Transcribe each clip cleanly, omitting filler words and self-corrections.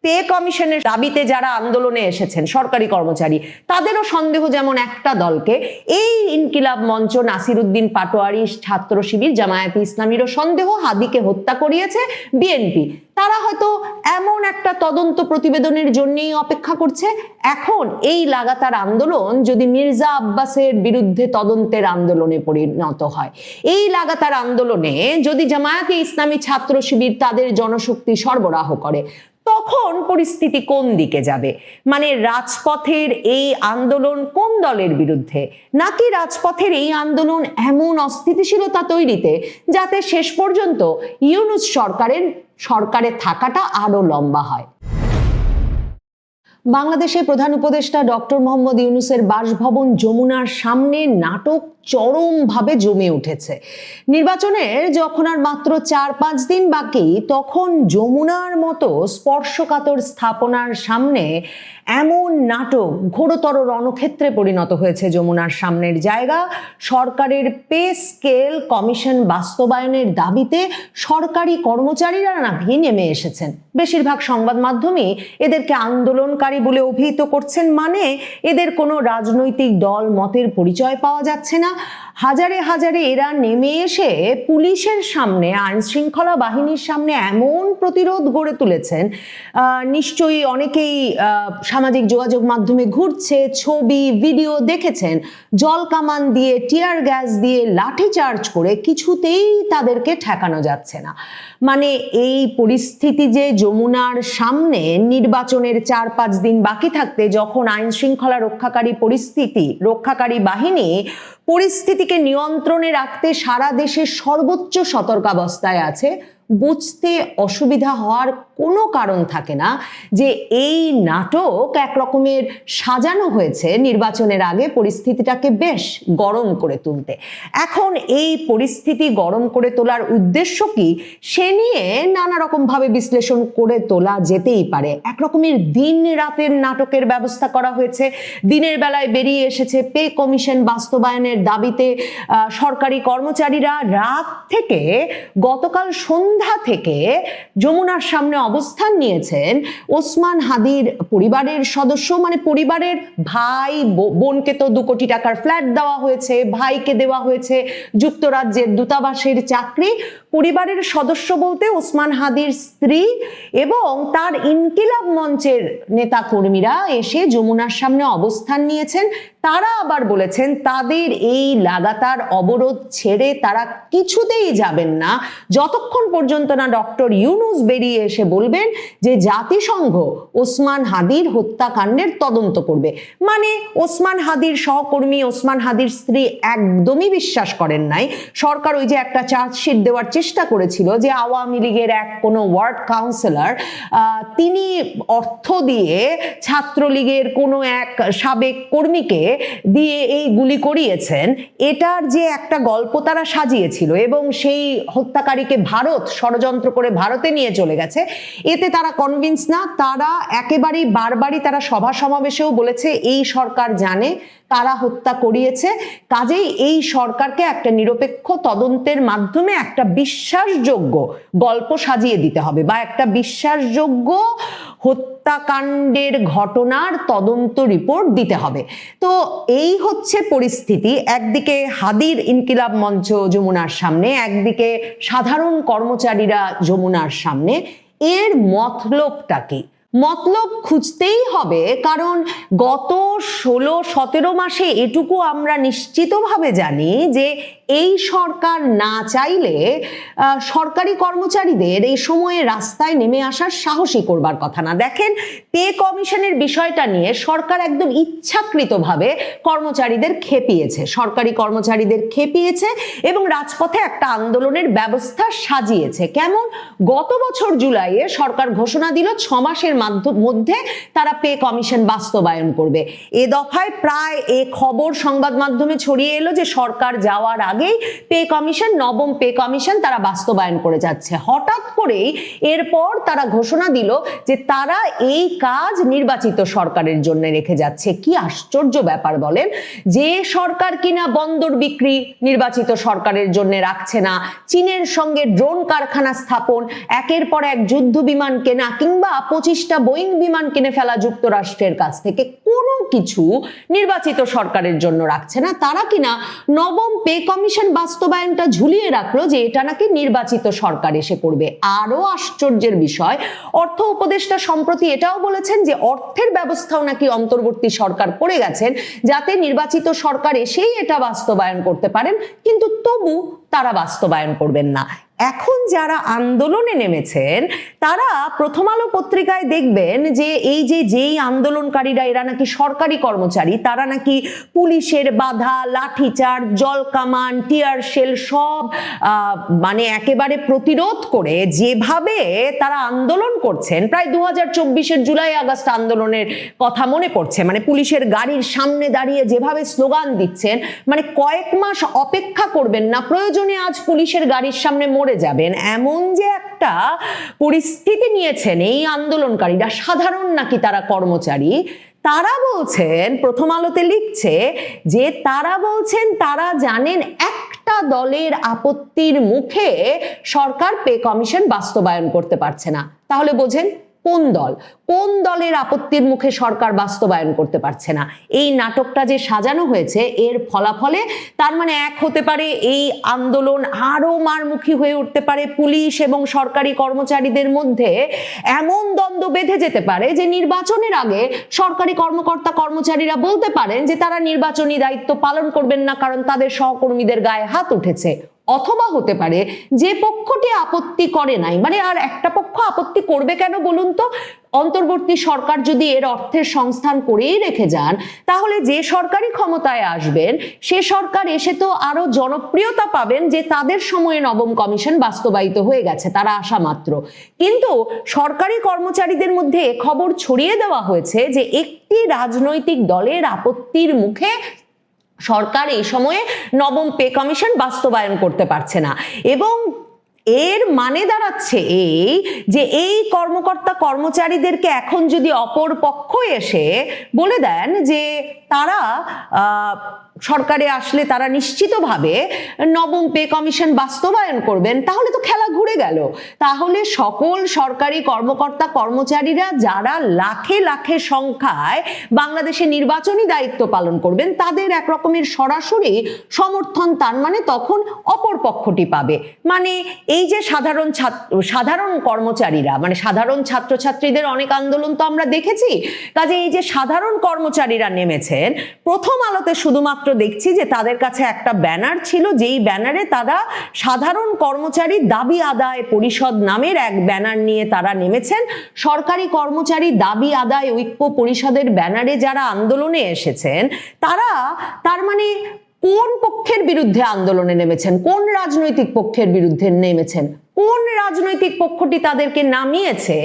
Pay কমিশনের দাবিতে যারা আন্দোলনে এসেছেন সরকারি কর্মচারী, তাদেরও সন্দেহ যেমন একটা দলকে, এই ইনকিলাব মঞ্চ, নাসিরউদ্দিন পাটোয়ারি, ছাত্র শিবির, জামায়াতে ইসলামীরও সন্দেহ হাদিকে হত্যা করিয়েছে বিএনপি। তারা হয়তো এমন একটা তদন্ত প্রতিবেদনের জন্যই অপেক্ষা করছে। এখন এই লাগাতার আন্দোলন যদি মির্জা আব্বাসের বিরুদ্ধে তদন্তের আন্দোলনে পরিণত হয়, এই লাগাতার আন্দোলনে যদি জামায়াতে ইসলামী, ছাত্র শিবির তাদের জনশক্তি সরবরাহ করে, তখন পরিস্থিতি কোন দিকে যাবে? মানে রাজপথের এই আন্দোলন কোন দলের বিরুদ্ধে, নাকি রাজপথের এই আন্দোলন এমন অস্থিতিশীলতা তৈরিতে যাতে শেষ পর্যন্ত ইউনূস সরকারে থাকাটা আরো লম্বা হয়? বাংলাদেশের প্রধান উপদেষ্টা ডক্টর মোহাম্মদ ইউনূসের বাসভবন যমুনার সামনে নাটক চরমভাবে জমে উঠেছে। নির্বাচনের যখন আর মাত্র 4-5 দিন বাকি, তখন যমুনার মতো স্পর্শকাতর স্থাপনার সামনে এমন নাটক ঘোরতর রণক্ষেত্রে পরিণত হয়েছে। যমুনার সামনের জায়গা সরকারের পে স্কেল কমিশন বাস্তবায়নের দাবিতে সরকারি কর্মচারীরা নাকি নেমে এসেছেন। বেশিরভাগ সংবাদ মাধ্যমে এদেরকে আন্দোলনকারী বলে অভিহিত করছেন, মানে এদের কোনো রাজনৈতিক দল মতের পরিচয় পাওয়া যাচ্ছে না। হাজারে হাজারে এরা নেমে এসে পুলিশের সামনে, আইন শৃঙ্খলা বাহিনীর সামনে এমন প্রতিরোধ গড়ে তুলেছেন, নিশ্চয়ই অনেকেই সামাজিক যোগাযোগ মাধ্যমে ঘুরছে, ছবি ভিডিও দেখেছেন। জল কামান দিয়ে, টিয়ার গ্যাস দিয়ে লাঠিচার্জ করে কিছুতেই তাদেরকে ঠেকানো যাচ্ছে না। মানে এই পরিস্থিতি যে যমুনার সামনে নির্বাচনের 4-5 দিন বাকি থাকতে, যখন আইন শৃঙ্খলা রক্ষাকারী বাহিনী পরিস্থিতিকে নিয়ন্ত্রণে রাখতে সারা দেশে সর্বোচ্চ সতর্কাবস্থায় আছে, বুঝতে অসুবিধা হওয়ার কোনো কারণ থাকে না যে এই নাটক এক রকমের সাজানো হয়েছে নির্বাচনের আগে পরিস্থিতিটাকে বেশ গরম করে তুলতে। এখন এই পরিস্থিতি গরম করে তোলার উদ্দেশ্য কি, সে নিয়ে নানা রকম ভাবে বিশ্লেষণ করে তোলা যেতেই পারে। এক রকমের দিন রাতের নাটকের ব্যবস্থা করা হয়েছে। দিনের বেলায় বেরিয়ে এসেছে পে কমিশন বাস্তবায়নের দাবিতে সরকারি কর্মচারীরা। রাত থেকে, গতকাল সন্ধ্যা থেকে যমুনার সামনে অবস্থান নিয়েছেন ওসমান হাদির পরিবারের সদস্য, মানে পরিবারের ভাই বোনকে তো 2 কোটি টাকার ফ্ল্যাট দেওয়া হয়েছে, ভাইকে দেওয়া হয়েছে যুক্তরাজ্যের দূতাবাসের চাকরি। পরিবারের সদস্য বলতে ওসমান হাদির স্ত্রী এবং তার ইনকিলাব মঞ্চের নেতা কর্মীরা এসে যমুনার সামনে অবস্থান নিয়েছেন। তারা আবার বলেছেন তাদের এই লাগাতার অবরোধ ছেড়ে তারা কিছুতেই যাবেন না যতক্ষণ পর্যন্ত না ডক্টর ইউনূস বেরিয়ে এসে বলবেন যে জাতিসংঘ ওসমান হাদির হত্যাকাণ্ডের তদন্ত করবে। মানে ওসমান হাদির সহকর্মী, ওসমান হাদির স্ত্রী একদমই বিশ্বাস করেন নাই। সরকার ওই যে একটা চার্জশিট দেওয়ার চেষ্টা করেছিল যে আওয়ামী লীগের কোনো ওয়ার্ড কাউন্সিলর তিনি অর্থ দিয়ে ছাত্রলীগের কোনো এক সাবেক কর্মীকে দিয়ে এই গুলি করিয়েছেন, এটার যে একটা গল্প তারা সাজিয়েছিল এবং সেই হত্যাকারীকে ভারত ষড়যন্ত্র করে ভারতে নিয়ে চলে গেছে, এতে তারা কনভিন্স না। তারা একেবারেই বারবারই তারা সভা সমাবেশেও বলেছে এই সরকার জানে কারা হত্যা করিয়েছে, কাজেই এই সরকারকে একটা নিরপেক্ষ তদন্তের মাধ্যমে একটা বিশ্বাসযোগ্য গল্প সাজিয়ে দিতে হবে বা একটা বিশ্বাসযোগ্য হত্যাকাণ্ডের ঘটনার তদন্ত রিপোর্ট দিতে হবে। তো এই হচ্ছে পরিস্থিতি। একদিকে হাদির ইনকিলাব মঞ্চ যমুনার সামনে, একদিকে সাধারণ কর্মচারীরা যমুনার সামনে। এর মতলবটা কি? মতলব খুঁজতেই হবে, কারণ গত 16-17 মাসে এটুকু আমরা নিশ্চিতভাবে জানি যে এই সরকার না চাইলে সরকারি কর্মচারীদের এই সময়ে রাস্তায় নেমে আসার সাহসী করবার কথা না। দেখেন, পে কমিশনের বিষয়টা নিয়ে সরকার একদম ইচ্ছাকৃতভাবে কর্মচারীদের খেপিয়েছে, সরকারি কর্মচারীদের খেপিয়েছে এবং রাজপথে একটা আন্দোলনের ব্যবস্থা সাজিয়েছে। কেমন? গত বছর জুলাইয়ে সরকার ঘোষণা দিল 6 মাসের মধ্যে তারা পে কমিশন বাস্তবায়ন করবে। এ দফায় প্রায় এ খবর সংবাদ মাধ্যমে ছড়িয়ে এলো যে সরকার যাওয়ার আগেই পে কমিশন, 9ম পে কমিশন তারা বাস্তবায়ন করে যাচ্ছে। হঠাৎ করেই এরপর তারা ঘোষণা দিল যে তারা এই কাজ নির্বাচিত সরকারের জন্য রেখে যাচ্ছে। কি আশ্চর্য ব্যাপার বলেন, যে সরকার কিনা বন্দর বিক্রি নির্বাচিত সরকারের জন্য রাখছে না, চীনের সঙ্গে ড্রোন কারখানা স্থাপন, একের পর এক যুদ্ধ বিমান কেনা কিংবা 25টা 30টা বোয়িং বিমান কিনে ফেলা যুক্তরাষ্ট্রের কাছ থেকে কোনো কিছু নির্বাচিত সরকারের জন্য রাখছে না, তারা কিনা নবম পে কমিশন বাস্তবায়নটা ঝুলিয়ে রাখলো যে এটা নাকি নির্বাচিত সরকার এসে করবে। আরো আশ্চর্যের বিষয়, অর্থ উপদেষ্টা সম্প্রতি এটাও বলেছেন যে অর্থের ব্যবস্থাও নাকি অন্তর্বর্তী সরকার করে গেছেন যাতে নির্বাচিত সরকার এসেই এটা বাস্তবায়ন করতে পারেন, কিন্তু তবু তারা বাস্তবায়ন করবেন না। এখন যারা আন্দোলনে নেমেছেন তারা প্রথম আলো পত্রিকায় দেখবেন যে যেই আন্দোলনকারীরা এরা নাকি সরকারি কর্মচারী, তারা নাকি পুলিশের বাধা, লাঠিচার্জ, জল কামান, টিয়ার শেল সব মানে একেবারে প্রতিরোধ করে যেভাবে তারা আন্দোলন করছেন, প্রায় 2024-এর জুলাই আগস্ট আন্দোলনের কথা মনে পড়ছে, মানে পুলিশের গাড়ির সামনে দাঁড়িয়ে যেভাবে স্লোগান দিচ্ছেন, মানে কয়েক মাস অপেক্ষা করবেন না, প্রয়োজনে আজ পুলিশের গাড়ির সামনে মরে যাবেন, এমন যে একটা পরিস্থিতি নিয়েছেন এই আন্দোলনকারীরা, সাধারণ নাকি তারা কর্মচারী। তারা বলছেন, প্রথম আলোতে লিখছে যে তারা বলছেন তারা জানেন একটা দলের আপত্তির মুখে সরকার পে কমিশন বাস্তবায়ন করতে পারছে না। তাহলে বোঝেন কোন দলের আপত্তির মুখে সরকার বাস্তবায়ন করতে পারছে না। এই নাটকটা যে সাজানো হয়েছে এর ফলাফলে তার মানে এক হতে পারে এই আন্দোলন আরো মারমুখী হয়ে উঠতে পারে, পুলিশ এবং সরকারি কর্মচারীদের মধ্যে এমন দ্বন্দ্ব বেঁধে যেতে পারে যে নির্বাচনের আগে সরকারি কর্মকর্তা কর্মচারীরা বলতে পারেন যে তারা নির্বাচনী দায়িত্ব পালন করবেন না কারণ তাদের সহকর্মীদের গায়ে হাত উঠেছে। অথবা হতে পারে যে পক্ষটি আপত্তি করে নাই, মানে আর একটা পক্ষ আপত্তি করবে কেন বলুন তো, অন্তর্বর্তী সরকার যদি এর অর্থের সংস্থান করেই রেখে যান তাহলে যে সরকারি ক্ষমতায় আসবেন সে সরকার এসে তো আরো জনপ্রিয়তা পাবেন যে তাদের সময়ে নবম কমিশন বাস্তবায়িত হয়ে গেছে, তারা আসা মাত্র। কিন্তু সরকারি কর্মচারীদের মধ্যে খবর ছড়িয়ে দেওয়া হয়েছে যে একটি রাজনৈতিক দলের আপত্তির মুখে সরকার এই সময়ে নবম পে কমিশন বাস্তবায়ন করতে পারছে না, এবং এর মানে দাঁড়াচ্ছে এই যে এই কর্মকর্তা কর্মচারীদেরকে এখন যদি অপর পক্ষ এসে বলে দেন যে তারা সরকারে আসলে তারা নিশ্চিতভাবে নবম পে কমিশন বাস্তবায়ন করবেন, তাহলে তো খেলা ঘুরে গেল। তাহলে সকল সরকারি কর্মকর্তা কর্মচারীরা যারা লাখে লাখে সংখ্যায় বাংলাদেশে নির্বাচনী দায়িত্ব পালন করবেন তাদের এক রকমের সরাসরি সমর্থন তার মানে তখন অপর পক্ষটি পাবে। মানে এই যে সাধারণ কর্মচারীরা, মানে সাধারণ ছাত্রছাত্রীদের অনেক আন্দোলন তো আমরা দেখেছি, কাজে এই যে সাধারণ কর্মচারীরা নেমেছেন, প্রথম আলোতে শুধুমাত্র দেখছি যে তাদের কাছে একটা ব্যানার ছিল, যেই ব্যানারে তারা সাধারণ কর্মচারী দাবি আদায় পরিষদ নামের এক ব্যানার নিয়ে তারা নেমেছেন। সরকারি কর্মচারী দাবি আদায় ঐক্য পরিষদের ব্যানারে যারা আন্দোলনে এসেছেন তারা তার মানে কোন পক্ষের বিরুদ্ধে আন্দোলনে নেমেছেন, কোন রাজনৈতিক পক্ষের বিরুদ্ধে নেমেছেন, কোন রাজনৈতিক পক্ষটি তাদেরকে নামিয়েছে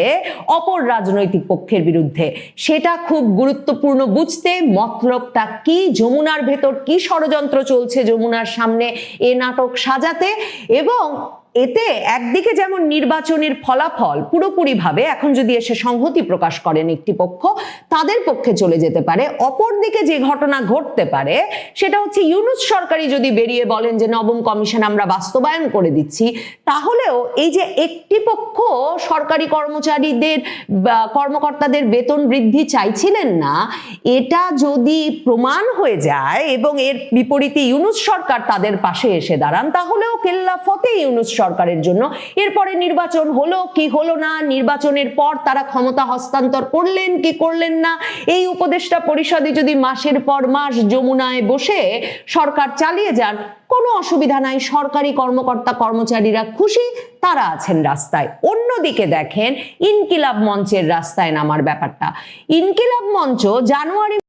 অপর রাজনৈতিক পক্ষের বিরুদ্ধে, সেটা খুব গুরুত্বপূর্ণ বুঝতে। মতলবটা কি, যমুনার ভেতর কি ষড়যন্ত্র চলছে যমুনার সামনে এ নাটক সাজাতে, এবং এতে একদিকে যেমন নির্বাচনের ফলাফল পুরোপুরিভাবে এখন যদি এসে সংহতি প্রকাশ করেন একটি পক্ষ তাদের পক্ষে চলে যেতে পারে, অপরদিকে যে ঘটনা ঘটতে পারে সেটা হচ্ছে ইউনূস সরকারই যদি বেরিয়ে বলেন যে নবম কমিশন আমরা বাস্তবায়ন করে দিচ্ছি, তাহলেও এই যে একটি পক্ষ সরকারি কর্মচারীদের কর্মকর্তাদের বেতন বৃদ্ধি চাইছিলেন না, এটা যদি প্রমাণ হয়ে যায় এবং এর বিপরীতে ইউনূস সরকার তাদের পাশে এসে দাঁড়ান, তাহলেও কেল্লা ফতে ইউনূস সরকারের জন্য। এরপরে নির্বাচন হলো কি হলো না, নির্বাচনের পর তারা ক্ষমতা হস্তান্তর করলেন কি করলেন না, এই উপদেষ্টা পরিষদে যদি মাসের পর মাস যমুনায় বসে সরকার চালিয়ে যান কোনো অসুবিধা নাই, সরকারি কর্মকর্তা কর্মচারীরা খুশি, তারা আছেন রাস্তায়। অন্যদিকে দেখেন ইনকিলাব মঞ্চের রাস্তায় নামার ব্যাপারটা। ইনকিলাব মঞ্চ জানুয়ারি